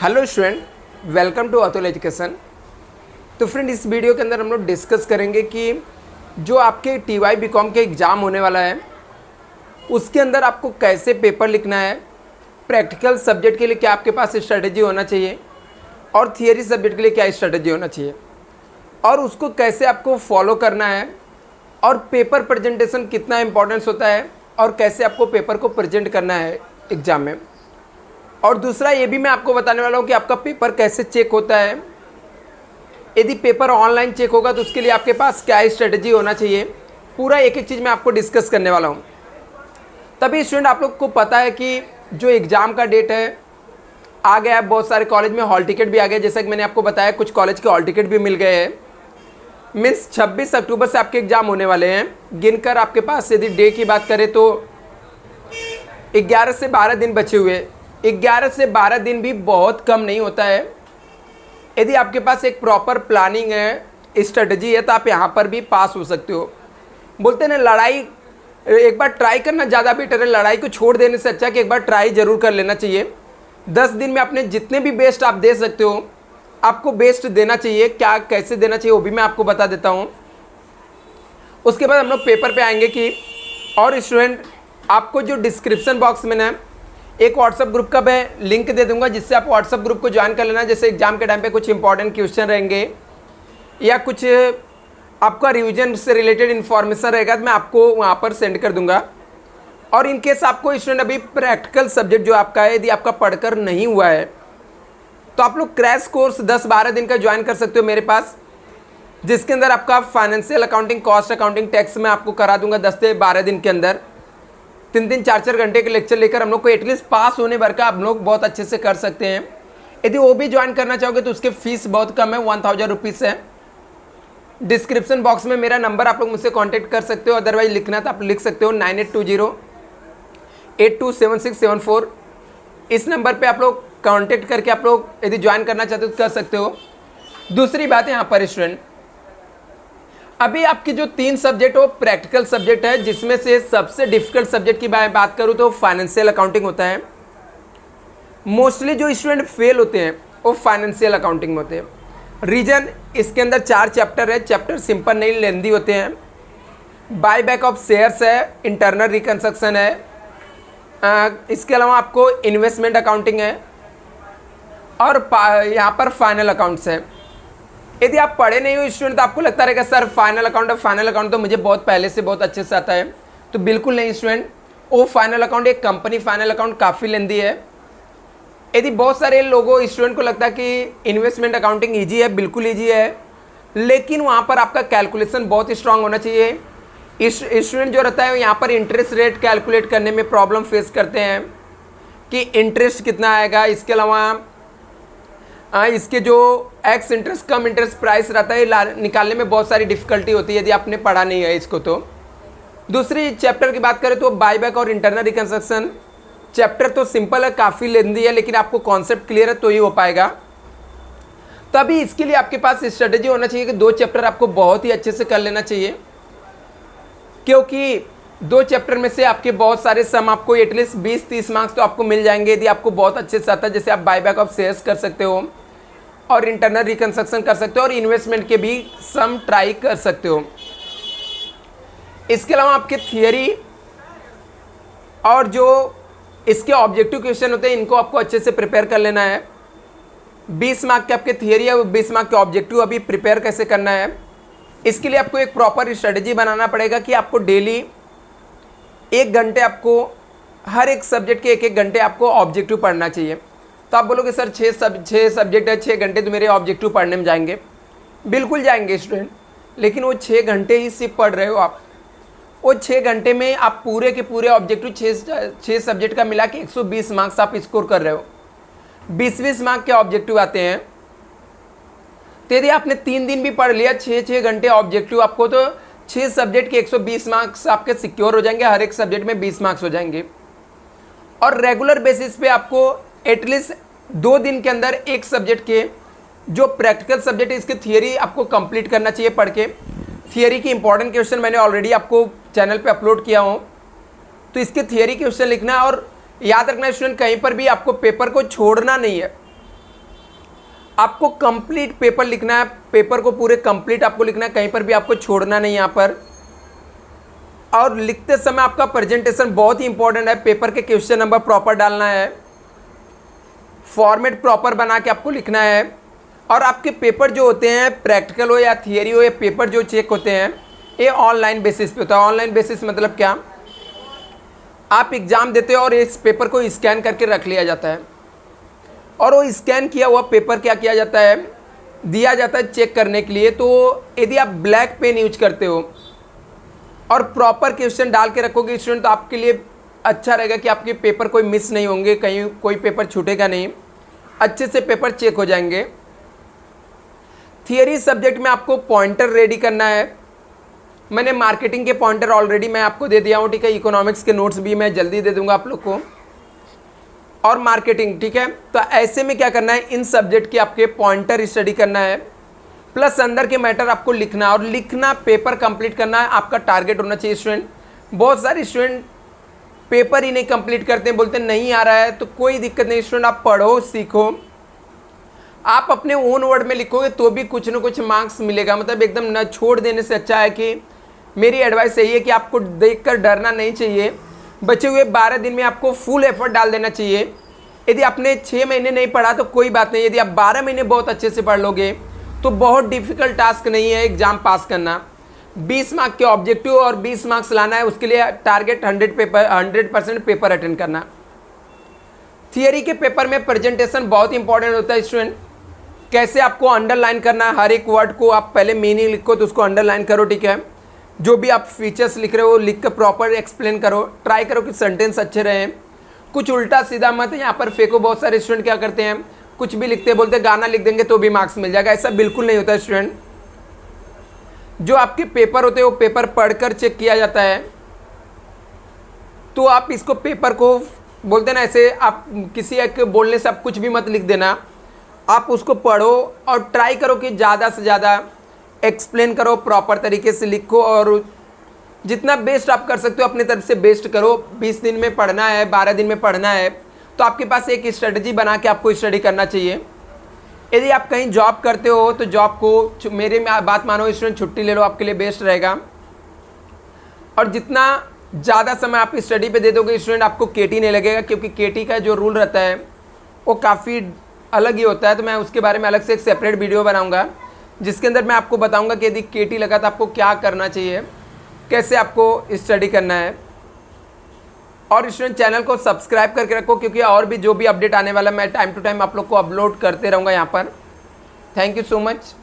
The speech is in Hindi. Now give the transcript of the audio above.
Hello student, welcome to Atul education. तो फ्रेंड, इस वीडियो के अंदर हम लोग डिस्कस करेंगे कि जो आपके TY BCom के एग्ज़ाम होने वाला है उसके अंदर आपको कैसे पेपर लिखना है, प्रैक्टिकल सब्जेक्ट के लिए क्या आपके पास स्ट्रेटजी होना चाहिए और थियरी सब्जेक्ट के लिए क्या स्ट्रेटजी होना चाहिए और उसको कैसे आपको फॉलो करना है और पेपर प्रेजेंटेशन कितना इम्पोर्टेंस होता है और कैसे आपको पेपर को प्रेजेंट करना है एग्ज़ाम में। और दूसरा ये भी मैं आपको बताने वाला हूँ कि आपका पेपर कैसे चेक होता है। यदि पेपर ऑनलाइन चेक होगा तो उसके लिए आपके पास क्या स्ट्रेटजी होना चाहिए, पूरा एक एक चीज़ मैं आपको डिस्कस करने वाला हूँ। तभी स्टूडेंट, आप लोग को पता है कि जो एग्ज़ाम का डेट है आ गया है, बहुत सारे कॉलेज में हॉल टिकट भी आ गया। जैसा कि मैंने आपको बताया, कुछ कॉलेज के हॉल टिकट भी मिल गए हैं। मीन्स 26 अक्टूबर से आपके एग्ज़ाम होने वाले हैं। गिनकर आपके पास यदि डे की बात करें तो 11 से 12 दिन बचे हुए। 11 से 12 दिन भी बहुत कम नहीं होता है। यदि आपके पास एक प्रॉपर प्लानिंग है, स्ट्रेटजी है, तो आप यहाँ पर भी पास हो सकते हो। बोलते हैं ना, लड़ाई एक बार ट्राई करना ज़्यादा बेटर है। लड़ाई को छोड़ देने से अच्छा है कि एक बार ट्राई ज़रूर कर लेना चाहिए। 10 दिन में अपने जितने भी बेस्ट आप दे सकते हो, आपको बेस्ट देना चाहिए। क्या कैसे देना चाहिए वो भी मैं आपको बता देता हूँ। उसके बाद हम लोग पेपर पे आएंगे कि और स्टूडेंट, आपको जो डिस्क्रिप्शन बॉक्स में ना एक व्हाट्सअप ग्रुप का मैं लिंक दे दूंगा, जिससे आप व्हाट्सअप ग्रुप को ज्वाइन कर लेना। जैसे एग्जाम के टाइम पे कुछ इंपॉर्टेंट क्वेश्चन रहेंगे या कुछ आपका रिवीजन से रिलेटेड इन्फॉर्मेशन रहेगा तो मैं आपको वहाँ पर सेंड कर दूंगा। और इन केस आपको स्टूडेंट अभी प्रैक्टिकल सब्जेक्ट जो आपका है, यदि आपका पढ़कर नहीं हुआ है तो आप लोग क्रैश कोर्स 10-12 दिन का ज्वाइन कर सकते हो मेरे पास, जिसके अंदर आपका financial accounting, cost accounting, tax में आपको करा दूंगा 10 से 12 दिन के अंदर। 3-3, 4-4 घंटे के लेक्चर लेकर हम लोग को एटलीस्ट पास होने भर का हम लोग बहुत अच्छे से कर सकते हैं। यदि वो भी ज्वाइन करना चाहोगे तो उसके फीस बहुत कम है, 1000 रुपीज़ है। डिस्क्रिप्शन बॉक्स में मेरा नंबर, आप लोग मुझसे कांटेक्ट कर सकते हो। अदरवाइज लिखना तो आप लिख सकते हो 9820827674। इस नंबर पे आप लोग कांटेक्ट करके आप लोग यदि ज्वाइन करना चाहते हो तो कर सकते हो। दूसरी बात है यहाँ पर स्टूडेंट, अभी आपकी जो 3 सब्जेक्ट वो प्रैक्टिकल सब्जेक्ट है, जिसमें से सबसे डिफिकल्ट सब्जेक्ट की बात करूँ तो फाइनेंशियल अकाउंटिंग होता है। मोस्टली जो स्टूडेंट फेल होते हैं वो फाइनेंशियल अकाउंटिंग में होते हैं। रीजन, इसके अंदर 4 चैप्टर है। चैप्टर सिंपल नहीं, लेंदी होते हैं। बाय बैक ऑफ शेयर्स है, इंटरनल रिकंस्ट्रक्शन है, इसके अलावा आपको इन्वेस्टमेंट अकाउंटिंग है और यहाँ पर फाइनल अकाउंट्स है। यदि आप पढ़े नहीं हो स्टूडेंट तो आपको लगता रहेगा सर फाइनल अकाउंट तो मुझे बहुत पहले से बहुत अच्छे से आता है, तो बिल्कुल नहीं स्टूडेंट। वो फाइनल अकाउंट, एक कंपनी फाइनल अकाउंट काफ़ी लेंदी है। यदि बहुत सारे लोगों स्टूडेंट को लगता है कि इन्वेस्टमेंट अकाउंटिंग ईजी है, बिल्कुल ईजी है, लेकिन वहाँ पर आपका कैलकुलेशन बहुत स्ट्रांग होना चाहिए। स्टूडेंट जो रहता है यहाँ पर इंटरेस्ट रेट कैलकुलेट करने में प्रॉब्लम फेस करते हैं कि इंटरेस्ट कितना आएगा। इसके अलावा इसके जो एक्स इंटरेस्ट, कम इंटरेस्ट प्राइस रहता है, निकालने में बहुत सारी डिफिकल्टी होती है यदि आपने पढ़ा नहीं है इसको। तो दूसरी चैप्टर की बात करें तो बायबैक और इंटरनल रिकंस्ट्रक्शन चैप्टर तो सिंपल है, काफ़ी लेंदी है, लेकिन आपको कॉन्सेप्ट क्लियर है तो ही हो पाएगा। तभी इसके लिए आपके पास स्ट्रेटजी होना चाहिए कि 2 चैप्टर आपको बहुत ही अच्छे से कर लेना चाहिए, क्योंकि 2 चैप्टर में से आपके बहुत सारे सम आपको एटलीस्ट 20-30 मार्क्स तो आपको मिल जाएंगे यदि आपको बहुत अच्छे से आता है। जैसे आप बायबैक ऑफ शेयर्स कर सकते हो और इंटरनल रिकंस्ट्रक्शन कर सकते हो और इन्वेस्टमेंट के भी सम ट्राई कर सकते हो। इसके अलावा आपके थियरी और जो इसके ऑब्जेक्टिव क्वेश्चन होते हैं, इनको आपको अच्छे से प्रिपेयर कर लेना है। 20 मार्क के आपके थियरी है, वो 20 मार्क के ऑब्जेक्टिव अभी प्रिपेयर कैसे करना है, इसके लिए आपको एक प्रॉपर स्ट्रेटजी बनाना पड़ेगा कि आपको डेली 1 घंटे, आपको हर एक सब्जेक्ट के 1-1 घंटे आपको ऑब्जेक्टिव पढ़ना चाहिए। तो आप बोलोगे सर 6 सब्जेक्ट है, 6 घंटे तो मेरे ऑब्जेक्टिव पढ़ने में जाएंगे। बिल्कुल जाएंगे स्टूडेंट, लेकिन वो 6 घंटे ही सिर्फ पढ़ रहे हो आप। वो 6 घंटे में आप पूरे के पूरे ऑब्जेक्टिव 6 सब्जेक्ट का मिला के 120 मार्क्स आप स्कोर कर रहे हो। 20-20 मार्क के ऑब्जेक्टिव आते हैं। तो यदि आपने 3 दिन भी पढ़ लिया 6-6 घंटे ऑब्जेक्टिव आपको, तो 6 सब्जेक्ट के 120 मार्क्स आपके सिक्योर हो जाएंगे। हर एक सब्जेक्ट में 20 मार्क्स हो जाएंगे। और रेगुलर बेसिस पे आपको एटलीस्ट 2 दिन के अंदर एक सब्जेक्ट के जो प्रैक्टिकल सब्जेक्ट है इसके थियरी आपको कंप्लीट करना चाहिए पढ़ के। थियरी की इंपॉर्टेंट क्वेश्चन मैंने ऑलरेडी आपको चैनल पे अपलोड किया हूँ, तो इसके थियरी क्वेश्चन लिखना है। और याद रखना स्टूडेंट, कहीं पर भी आपको पेपर को छोड़ना नहीं है। आपको कंप्लीट पेपर लिखना है, पेपर को पूरे कंप्लीट आपको लिखना है, कहीं पर भी आपको छोड़ना नहीं यहाँ पर। और लिखते समय आपका प्रेजेंटेशन बहुत ही इंपॉर्टेंट है, पेपर के क्वेश्चन नंबर प्रॉपर डालना है, फॉर्मेट प्रॉपर बना के आपको लिखना है। और आपके पेपर जो होते हैं, प्रैक्टिकल हो या थियरी हो, ये पेपर जो चेक होते हैं ये ऑनलाइन बेसिस पे होता है। ऑनलाइन बेसिस मतलब क्या, आप एग्ज़ाम देते हो और इस पेपर को स्कैन करके रख लिया जाता है, और वो स्कैन किया हुआ पेपर क्या किया जाता है, दिया जाता है चेक करने के लिए। तो यदि आप ब्लैक पेन यूज करते हो और प्रॉपर क्वेश्चन डाल के रखोगे स्टूडेंट, तो आपके लिए अच्छा रहेगा कि आपके पेपर कोई मिस नहीं होंगे, कहीं कोई पेपर छूटेगा नहीं, अच्छे से पेपर चेक हो जाएंगे। थियरी सब्जेक्ट में आपको पॉइंटर रेडी करना है। मैंने मार्केटिंग के पॉइंटर ऑलरेडी मैं आपको दे दिया हूँ, ठीक है। इकोनॉमिक्स के नोट्स भी मैं जल्दी दे दूंगा आप लोग को, और मार्केटिंग, ठीक है। तो ऐसे में क्या करना है, इन सब्जेक्ट के आपके पॉइंटर स्टडी करना है, प्लस अंदर के मैटर आपको लिखना है, और लिखना, पेपर कंप्लीट करना है, आपका टारगेट होना चाहिए स्टूडेंट। बहुत सारे स्टूडेंट पेपर ही नहीं कंप्लीट करते हैं, बोलते नहीं आ रहा है, तो कोई दिक्कत नहीं स्टूडेंट, आप पढ़ो, सीखो, आप अपने ओन वर्ड में लिखोगे तो भी कुछ ना कुछ मार्क्स मिलेगा। मतलब एकदम न छोड़ देने से अच्छा है कि मेरी एडवाइस यही है कि आपको देखकर डरना नहीं चाहिए। बचे हुए 12 दिन में आपको फुल एफर्ट डाल देना चाहिए। यदि आपने 6 महीने नहीं पढ़ा तो कोई बात नहीं, यदि आप 12 महीने बहुत अच्छे से पढ़ लोगे तो बहुत डिफिकल्ट टास्क नहीं है एग्जाम पास करना। 20 मार्क्स के ऑब्जेक्टिव और 20 मार्क्स लाना है, उसके लिए टारगेट 100% पेपर अटेंड करना। थियरी के पेपर में प्रेजेंटेशन बहुत इंपॉर्टेंट होता है स्टूडेंट। कैसे आपको अंडरलाइन करना है, हर एक वर्ड को आप पहले मीनिंग लिखो तो उसको अंडरलाइन करो, ठीक है। जो भी आप फीचर्स लिख रहे हो लिख कर प्रॉपर एक्सप्लेन करो, ट्राई करो कि सेंटेंस अच्छे रहें, कुछ उल्टा सीधा मत यहाँ पर फेंको। बहुत सारे स्टूडेंट क्या करते हैं, कुछ भी लिखते बोलते गाना लिख देंगे तो भी मार्क्स मिल जाएगा, ऐसा बिल्कुल नहीं होता है स्टूडेंट। जो आपके पेपर होते हैं वो पेपर पढ़कर चेक किया जाता है। तो आप इसको पेपर को बोलते ना, ऐसे आप किसी एक बोलने से आप कुछ भी मत लिख देना, आप उसको पढ़ो और ट्राई करो कि ज़्यादा से ज़्यादा एक्सप्लेन करो, प्रॉपर तरीके से लिखो, और जितना बेस्ट आप कर सकते हो अपनी तरफ से बेस्ट करो। 20 दिन में पढ़ना है, 12 दिन में पढ़ना है, तो आपके पास एक स्ट्रेटजी बना के आपको स्टडी करना चाहिए। यदि आप कहीं जॉब करते हो तो जॉब को, मेरे बात मानो स्टूडेंट, छुट्टी ले लो, आपके लिए बेस्ट रहेगा। और जितना ज़्यादा समय आप स्टडी पे दे दोगे स्टूडेंट, आपको केटी नहीं लगेगा, क्योंकि केटी का जो रूल रहता है वो काफ़ी अलग ही होता है। तो मैं उसके बारे में अलग से एक सेपरेट वीडियो बनाऊंगा, जिसके अंदर मैं आपको बताऊंगा कि यदि केटी लगा तो आपको क्या करना चाहिए, कैसे आपको स्टडी करना है। और स्टूडेंट चैनल को सब्सक्राइब करके रखो, क्योंकि और भी जो भी अपडेट आने वाला मैं टाइम टू टाइम आप लोग को अपलोड करते रहूँगा यहाँ पर। Thank you so much.